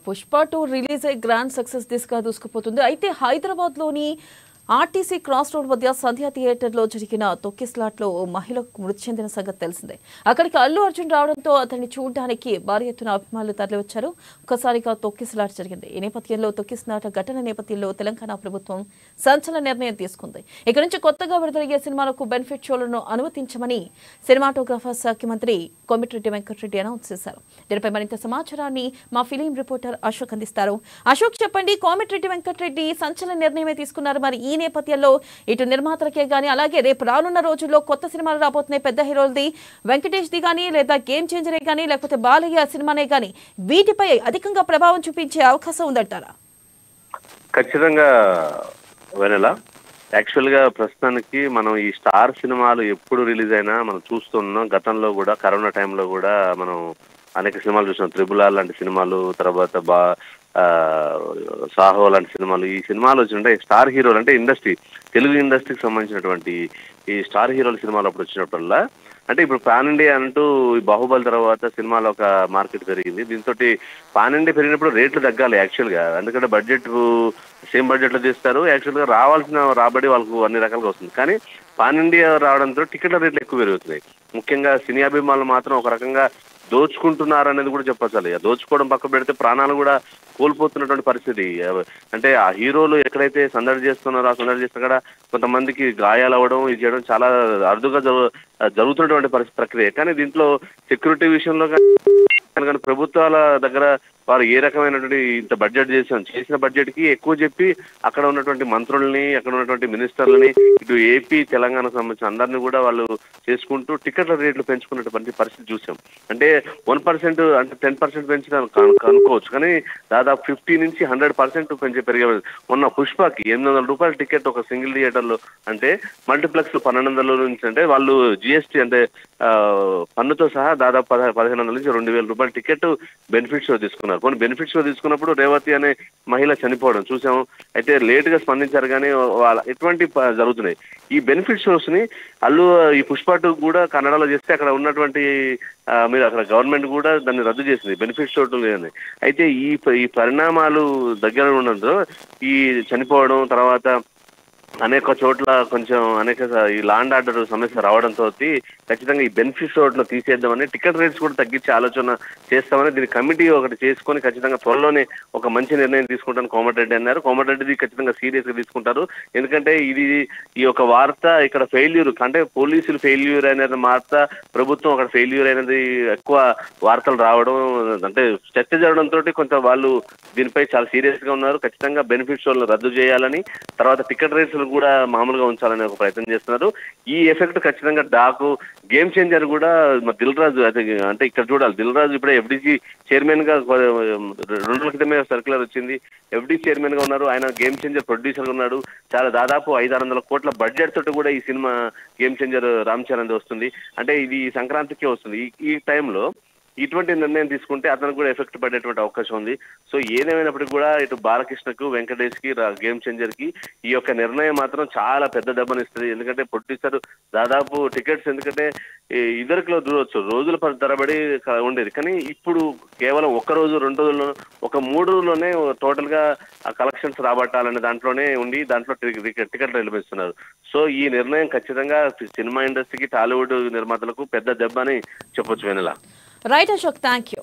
Pushpa 2 release అయ్యి grand success దిశగా దూసుకుపోతుంది. అయితే హైదరాబాద్లోని ఆర్టీసీ క్రాస్ రోడ్ వద్ద సంధ్యా థియేటర్లో జరిగిన తొక్కిస్లాట్లో ఓ మహిళ మృతి చెందిన సంగతి తెలిసిందే. అక్కడికి అల్లు అర్జున్ రావడంతో అతన్ని చూడడానికి భారీ ఎత్తున అభిమానులు తరలివచ్చారు. ఒక్కసారిగా తొక్కిసలాట జరిగింది. ఈ నేపథ్యంలో తొక్కిసలాట ఘటన నేపథ్యంలో తెలంగాణ ప్రభుత్వం సంచలన నిర్ణయం తీసుకుంది. ఇక నుంచి కొత్తగా విడుదలయ్యే సినిమాలకు బెనిఫిట్ షోలను అనుమతించమని సినిమాటోగ్రాఫర్ శాఖ మంత్రి కోమటిరెడ్డి వెంకటరెడ్డి అనౌన్స్ చేశారు. దీనిపై మరింత సమాచారాన్ని మా ఫిలిం రిపోర్టర్ అశోక్ అందిస్తారు. అశోక్, చెప్పండి, కోమటిరెడ్డి వెంకటరెడ్డి సంచలన నిర్ణయమే తీసుకున్నారు. మరి ఈ నేపథ్యంలో ఇటు నిర్మాతలకే గానీ, అలాగే రేపు రానున్న రోజుల్లో కొత్త సినిమాలు రాబోతున్నాయి పెద్ద హీరోలది, వెంకటేష్ ది కానీ, లేదా గేమ్ చేంజరే కానీ, లేకపోతే బాలయ్య సినిమానే కానీ, వీటిపై అధికంగా ప్రభావం చూపించే అవకాశం ఉందంటారా? ఖచ్చితంగా వెనెల. యాక్చువల్ గా ప్రస్తుతానికి మనం ఈ స్టార్ సినిమాలు ఎప్పుడు రిలీజ్ అయినా మనం చూస్తున్నాం. గతంలో కూడా కరోనా టైంలో కూడా మనం అనేక సినిమాలు చూసాం. త్రిబుల్ ఆర్ లాంటి సినిమాలు, తర్వాత సాహో లాంటి సినిమాలు. ఈ సినిమాలు వచ్చినట్టే స్టార్ హీరోలు అంటే ఇండస్ట్రీ, తెలుగు ఇండస్ట్రీకి సంబంధించినటువంటి ఈ స్టార్ హీరోల సినిమాలు అప్పుడు వచ్చినప్పుడల్లా అంటే ఇప్పుడు పాన్ ఇండియా అంటూ బాహుబలి తర్వాత సినిమాలో ఒక మార్కెట్ పెరిగింది. దీంతో పాన్ ఇండియా పెరిగినప్పుడు రేట్లు తగ్గాలి యాక్చువల్గా. ఎందుకంటే బడ్జెట్ సేమ్ బడ్జెట్లో తీస్తారు. యాక్చువల్గా రావాల్సిన రాబడి వాళ్ళకు అన్ని రకాలుగా వస్తుంది. కానీ పాన్ ఇండియా రావడంతో టికెట్ల రేట్లు ఎక్కువ పెరుగుతున్నాయి. ముఖ్యంగా సినీ అభిమానులు మాత్రం ఒక రకంగా దోచుకుంటున్నారు అనేది కూడా చెప్పాలి. దోచుకోవడం పక్క పెడితే ప్రాణాలు కూడా కోల్పోతున్నటువంటి పరిస్థితి. అంటే ఆ హీరోలు ఎక్కడైతే సందడి చేస్తున్నారో ఆ సందడి చేసిన కూడా కొంతమందికి గాయాలు అవ్వడం, ఇది చేయడం చాలా అరుదుగా జరుగుతున్నటువంటి ప్రక్రియ. కానీ దీంట్లో సెక్యూరిటీ విషయంలో కానీ ప్రభుత్వాల దగ్గర వారు ఏ రకమైనటువంటి ఇంత బడ్జెట్ చేసిన బడ్జెట్ కి ఎక్కువ చెప్పి అక్కడ ఉన్నటువంటి మంత్రుల్ని, అక్కడ ఉన్నటువంటి మినిస్టర్లని, ఇటు ఏపీ తెలంగాణకు సంబంధించిన అందరినీ కూడా వాళ్ళు చేసుకుంటూ టికెట్ల రేట్లు పెంచుకున్నటువంటి పరిస్థితి చూసాం. అంటే 1% అంటే 10% పెంచిన అనుకోవచ్చు, కానీ దాదాపు 50 నుంచి 100% పెరిగే. మొన్న పుష్పకి 800 రూపాయల టికెట్ ఒక సింగిల్ థియేటర్లో, అంటే మల్టీప్లెక్స్ 1200 నుంచి, అంటే వాళ్ళు జిఎస్టీ అంటే పన్నుతో సహా దాదాపు 1500 నుంచి 2000 రూపాయల టికెట్ బెనిఫిట్ షో తీసుకున్నారు. కొన్ని బెనిఫిట్ షో తీసుకున్నప్పుడు రేవతి అనే మహిళ చనిపోవడం చూసాము. అయితే లేట్ గా స్పందించారు, కానీ ఎటువంటి జరుగుతున్నాయి. ఈ బెనిఫిట్ షోస్ ని ఈ పుష్ప 2 కూడా కన్నడలో చేస్తే అక్కడ ఉన్నటువంటి మీరు అక్కడ గవర్నమెంట్ కూడా దాన్ని రద్దు చేసింది, బెనిఫిట్ షో లేదని. అయితే ఈ పరిణామాలు దగ్గర ఉండడంతో ఈ చనిపోవడం, తర్వాత అనేక చోట్ల ఈ ల్యాండ్ ఆర్డర్ సమస్య రావడంతో ఖచ్చితంగా ఈ బెనిఫిట్ షోట్ను తీసేద్దామని, టికెట్ రేట్స్ కూడా తగ్గించే ఆలోచన చేస్తామని దీని కమిటీ ఒకటి చేసుకొని ఖచ్చితంగా త్వరలోనే ఒక మంచి నిర్ణయం తీసుకుంటాను కోమటిరెడ్డి అన్నారు. కోమటిరెడ్డిది ఖచ్చితంగా సీరియస్ గా తీసుకుంటారు. ఎందుకంటే ఈ యొక్క వార్త ఇక్కడ ఫెయిల్యూర్, అంటే పోలీసులు ఫెయిల్యూర్ అనేది వార్త, ప్రభుత్వం అక్కడ ఫెయిల్యూర్ అనేది ఎక్కువ వార్తలు రావడం, అంటే చర్చ జరగడంతో కొంత వాళ్ళు దీనిపై చాలా సీరియస్ గా ఉన్నారు. ఖచ్చితంగా బెనిఫిట్ షోలను రద్దు చేయాలని, తర్వాత టికెట్ రేట్స్ కూడా మామూలుగా ఉంచాలని ఒక ప్రయత్నం చేస్తున్నారు. ఈ ఎఫెక్ట్ ఖచ్చితంగా డాకు, గేమ్ చేంజర్ కూడా దిల్ రాజు, అంటే ఇక్కడ చూడాలి, దిల్ రాజు ఇప్పుడే ఎఫ్డీసీ చైర్మన్ గా 2 రోజుల క్రితమే సర్క్యులర్ వచ్చింది. ఎఫ్డీ చైర్మన్ గా ఉన్నారు ఆయన, గేమ్ చేంజర్ ప్రొడ్యూసర్ గా ఉన్నాడు. చాలా దాదాపు 500-600 కోట్ల బడ్జెట్ తోటి కూడా ఈ cinema game changer Ram Charan వస్తుంది. అంటే ఇది సంక్రాంతికే వస్తుంది. ఈ టైంలో ఇటువంటి నిర్ణయం తీసుకుంటే అతనికి కూడా ఎఫెక్ట్ పడేటువంటి అవకాశం ఉంది. సో ఏదేమైనప్పటికీ కూడా ఇటు బాలకృష్ణకు, వెంకటేష్ కి, గేమ్ చేంజర్ కి ఈ యొక్క నిర్ణయం మాత్రం చాలా పెద్ద దెబ్బనిస్తుంది. ఎందుకంటే ప్రొడ్యూసర్ దాదాపు టికెట్స్, ఎందుకంటే ఇద్దరికిలో దూరవచ్చు, రోజుల తరబడి ఉండేది. కానీ ఇప్పుడు కేవలం 1 రోజు 2 రోజుల్లో, ఒక 3 రోజుల్లోనే టోటల్ గా కలెక్షన్స్ రాబట్టాలనే దాంట్లోనే ఉండి దాంట్లో టికెట్లు నిలిపిస్తున్నారు. సో ఈ నిర్ణయం ఖచ్చితంగా సినిమా ఇండస్ట్రీకి, టాలీవుడ్ నిర్మాతలకు పెద్ద దెబ్బ అని చెప్పొచ్చు Vennela. Right Ashok, thank you.